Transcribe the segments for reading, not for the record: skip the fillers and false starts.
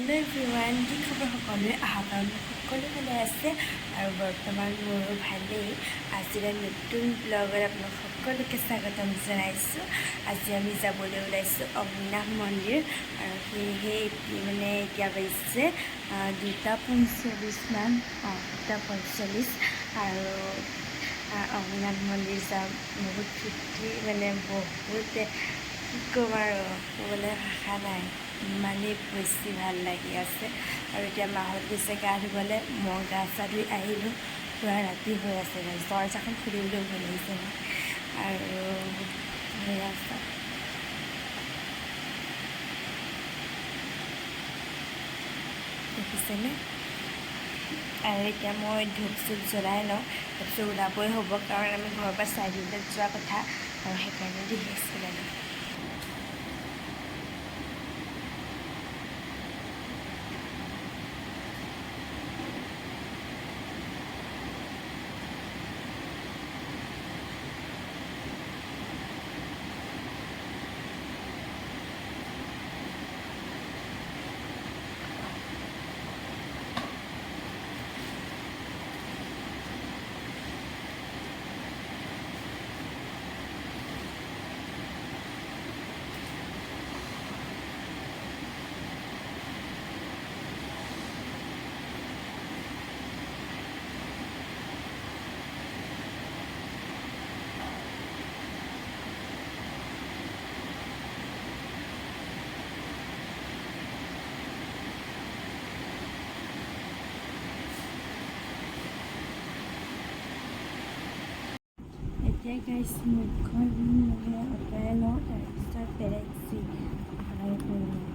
Hello everyone, কি খবৰ সকলোৰে আশা কৰোঁ সকলো ভালে আছে আৰু বৰ্তমান মোৰো ভালেই। আজিৰ নতুন ব্লগত আপোনাক সকলোকে স্বাগতম জনাইছোঁ। আজি আমি যাবলৈ ওলাইছোঁ অগ্নিনাভ মন্দিৰ আৰু সেয়েহে এতিয়া বাজিছে 2:45 মান 2:45 আৰু অগ্নিনাভ মন্দিৰ যাম। বহুত ফূৰ্তি বহুত কি ক'ম আৰু ক'বলৈ ভাষা নাই, ইমানেই বেছি ভাল লাগি আছে। আৰু এতিয়া মাহঁত গৈছে গা ধুবলৈ, মই গা চা ধুই আহিলোঁ। পুৰা ৰাতি হৈ আছে, দৰজাখন খুলিবলৈও ভয় লাগিছে মই। আৰু সেয়া দেখিছেনে? আৰু এতিয়া মই ধূপ চুপ জ্বলাই লওঁ, তাৰপিছত ওলাবই হ'ব, কাৰণ আমি ঘৰৰ পৰা 4:30 যোৱা কথা, আৰু সেইকাৰণে দেখিছিলে ন। এতিয়া গাইছ মুখখন আঁতৰাই লওঁ, তাৰপিছত পেৰেক্সি ভৰাই কৰি লওঁ।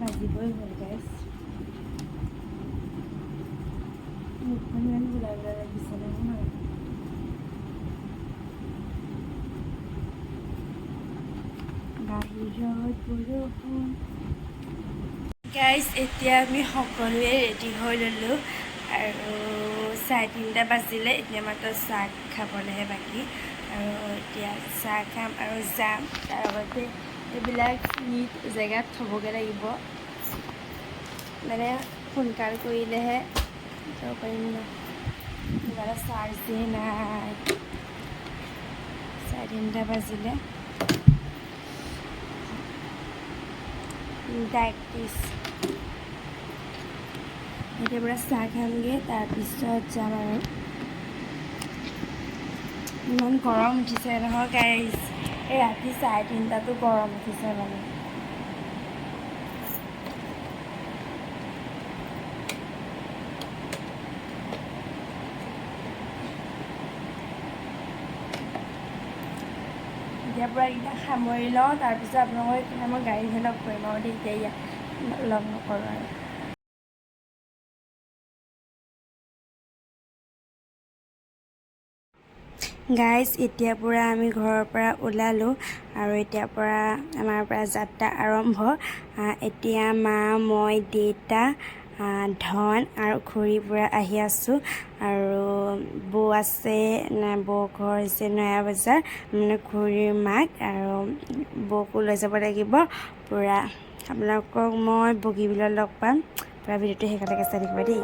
বাজিবই হ'ল গাইছ, মুখখন ইমান গোলা গোলা লাগিছে নহয়। বাহিৰত বৰষুণ। গাইজ এতিয়া আমি সকলোৱে ৰেডি হৈ ল'লোঁ আৰু 3:30 বাজিলে। এতিয়া মাত্ৰ চাহ খাবলৈহে বাকী, আৰু এতিয়া চাহ খাম আৰু যাম। তাৰ আগতে এইবিলাক নিট জেগাত থ'বগৈ লাগিব, সোনকাল কৰিলেহে যাব পাৰিম ন। মোবাইলত চাৰ্জেই নাই, 3:30 বাজিলে। 3:31 এতিয়া পূৰা চাহ খামগৈ, তাৰপিছত যাম। আৰু ইমান গৰম উঠিছে নহয় গাইজ, এই ৰাতি 3:30 গৰম উঠিছে এতিয়া পূৰা এইকেইটা সামৰি লওঁ, তাৰপিছত আপোনালোকক এইপিনে মই গাড়ীহে লগ কৰিম আৰু এতিয়া ইয়াত লগ নকৰোঁ আৰু। গাইজ এতিয়াৰ পৰা আমি ঘৰৰ পৰা ওলালোঁ, আৰু এতিয়াৰ পৰা আমাৰ যাত্ৰা আৰম্ভ। এতিয়া মা, মই, দেউতা, ধন আৰু খুৰীৰ পৰা আহি আছোঁ, আৰু বৌ আছে, বৌ ঘৰ হৈছে নয়াবজাৰ, খুৰীৰ মাক, আৰু বৌকো লৈ যাব লাগিব। পূৰা আপোনালোকক মই বগীবিলত লগ পাম, পূৰা ভিডিঅ'টো শেষলৈকে চাই থাকিব দেই।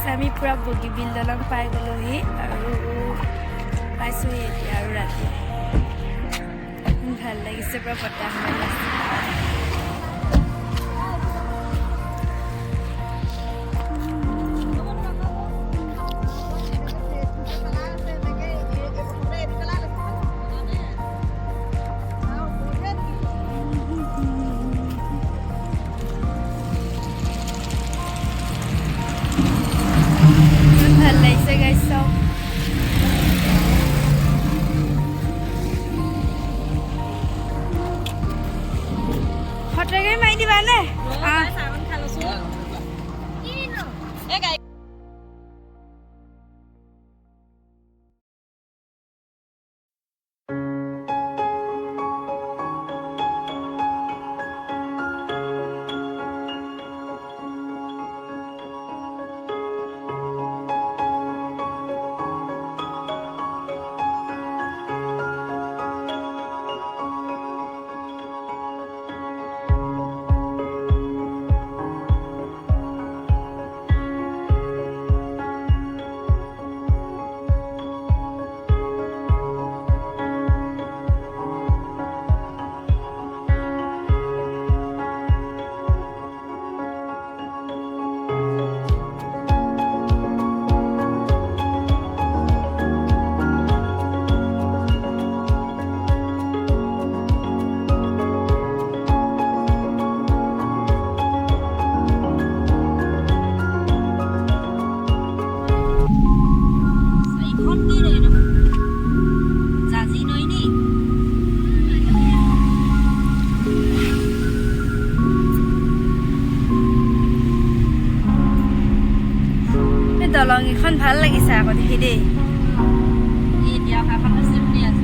আমি পূৰা বগীবিল দলং পাই গ'লোহি আৰু পাইছোঁহি এতিয়া আৰু ৰাতি ভাল লাগিছে পূৰা বতাহ মাৰি আছে ভাল লাগিছে গাইছ চব ফটোকে মাৰি দিবানে দলং এখন ভাল লাগিছে আকৌ দেখি দেই এতিয়া অহাখন আছে বুলি আছে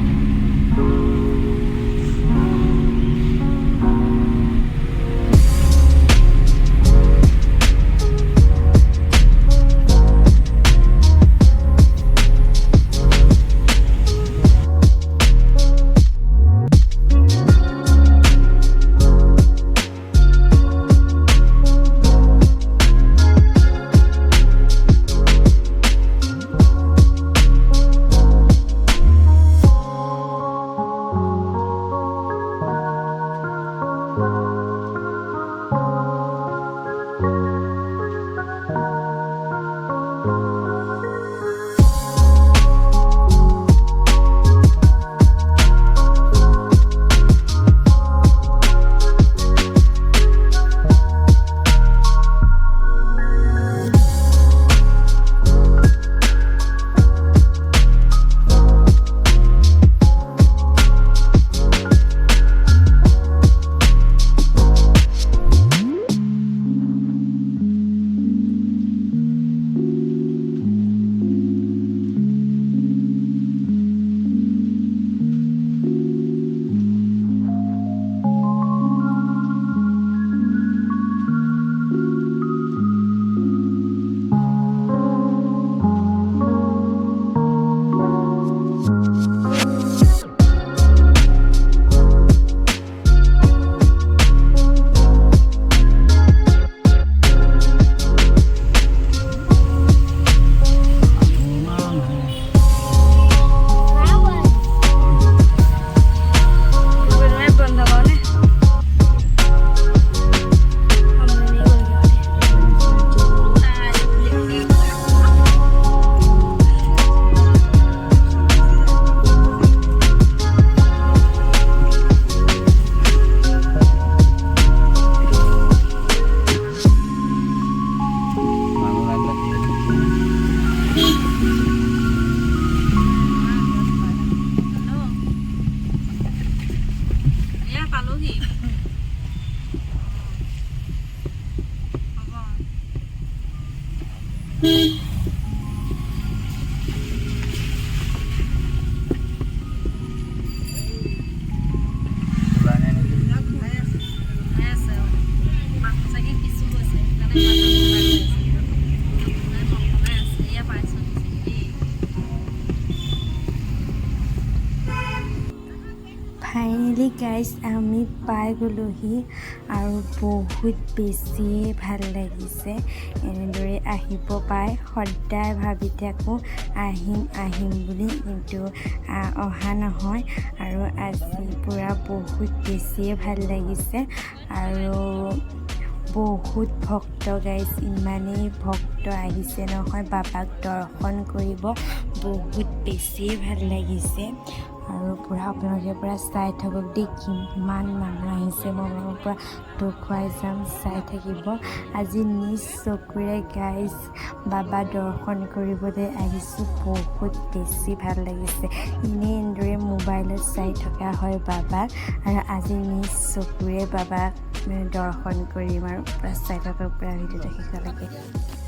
গাইজ আমি পাই গ'লোহি আৰু বহুত বেছিয়ে ভাল লাগিছে এনেদৰে আহিব পাই সদায় ভাবি থাকোঁ আহিম বুলি কিন্তু অহা নহয় আৰু আজি পূৰা বহুত বেছিয়ে ভাল লাগিছে আৰু বহুত ভক্ত গাইজ ইমানেই ভক্ত আহিছে নহয় বাবাক দৰ্শন কৰিব বহুত বেছিয়ে ভাল লাগিছে আৰু পূৰা আপোনালোকে পূৰা চাই থাকক দেই কিমান মানুহ আহিছে মই আপোনালোকক পূৰা দেখুৱাই যাম চাই থাকিব আজি নিজ চকুৰে গাইজ বাবা দৰ্শন কৰিবলৈ আহিছোঁ বহুত বেছি ভাল লাগিছে এনেদৰে মোবাইলত চাই থকা হয় বাবাক আৰু আজি নিজ চকুৰে বাবাক দৰ্শন কৰিম আৰু পূৰা চাই থাকক পূৰা ভিডিঅ'টো শেষলৈকে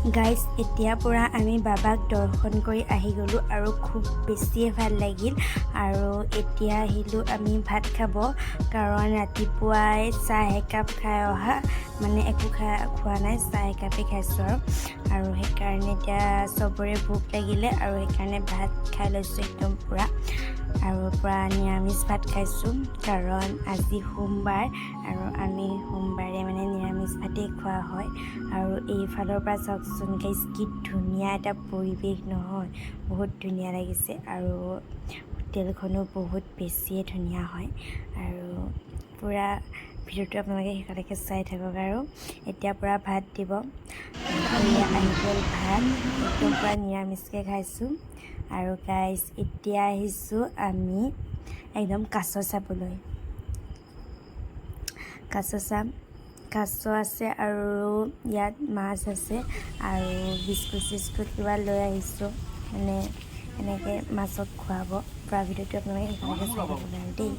গাইজ এতিয়াৰ পৰা আমি বাবাক দৰ্শন কৰি আহি গ'লোঁ আৰু খুব বেছিয়ে ভাল লাগিল আৰু এতিয়া আহিলোঁ আমি ভাত খাব কাৰণ ৰাতিপুৱাই চাহ একাপ খাই অহা মানে একো খোৱা নাই চাহ একাপেই খাইছোঁ আৰু সেইকাৰণে এতিয়া চবৰে ভোক লাগিলে আৰু সেইকাৰণে ভাত খাই লৈছোঁ একদম পূৰা আৰু পূৰা নিৰামিষ ভাত খাইছোঁ কাৰণ আজি সোমবাৰ আৰু আমি সোমবাৰে মানে নিৰামিষ ভাতেই খোৱা হয় আৰু এইফালৰ পৰা চাওকচোন গাইজ কি ধুনীয়া এটা পৰিৱেশ নহয় বহুত ধুনীয়া লাগিছে আৰু হোটেলখনো বহুত বেছিয়ে ধুনীয়া হয় আৰু পূৰা ভিডিঅ'টো আপোনালোকে শেষলৈকে চাই থাকক আৰু এতিয়াৰ পৰা ভাত দিব আহি গ'ল ভাত একদম পূৰা নিৰামিষকৈ খাইছোঁ আৰু গাইজ এতিয়া আহিছোঁ আমি একদম কাছ চাবলৈ কাছ চাম কাছ আছে আৰু ইয়াত মাছ আছে আৰু বিস্কুট কিবা লৈ আহিছোঁ মানে এনেকৈ মাছক খুৱাব পৰা ভিডিঅ'টো আপোনালোকে শেষলৈকে চাই থাকিব আৰু দেই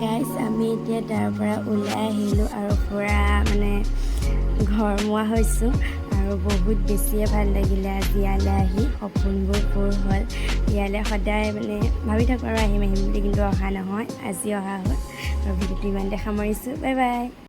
গাইজ আমি এতিয়া তাৰ পৰা ওলাই আহিলোঁ আৰু পূৰা মানে ঘৰমুৱা হৈছোঁ আৰু বহুত বেছিয়ে ভাল লাগিলে আজি ইয়ালৈ আহি সপোনবোৰ পূৰ হ'ল ইয়ালৈ সদায় মানে ভাবি থাকোঁ আৰু আহিম আহিম বুলি কিন্তু অহা নহয় আজি অহা হ'ল আৰু ভিডিঅ'টো ইমানতে সামৰিছোঁ বাই বাই।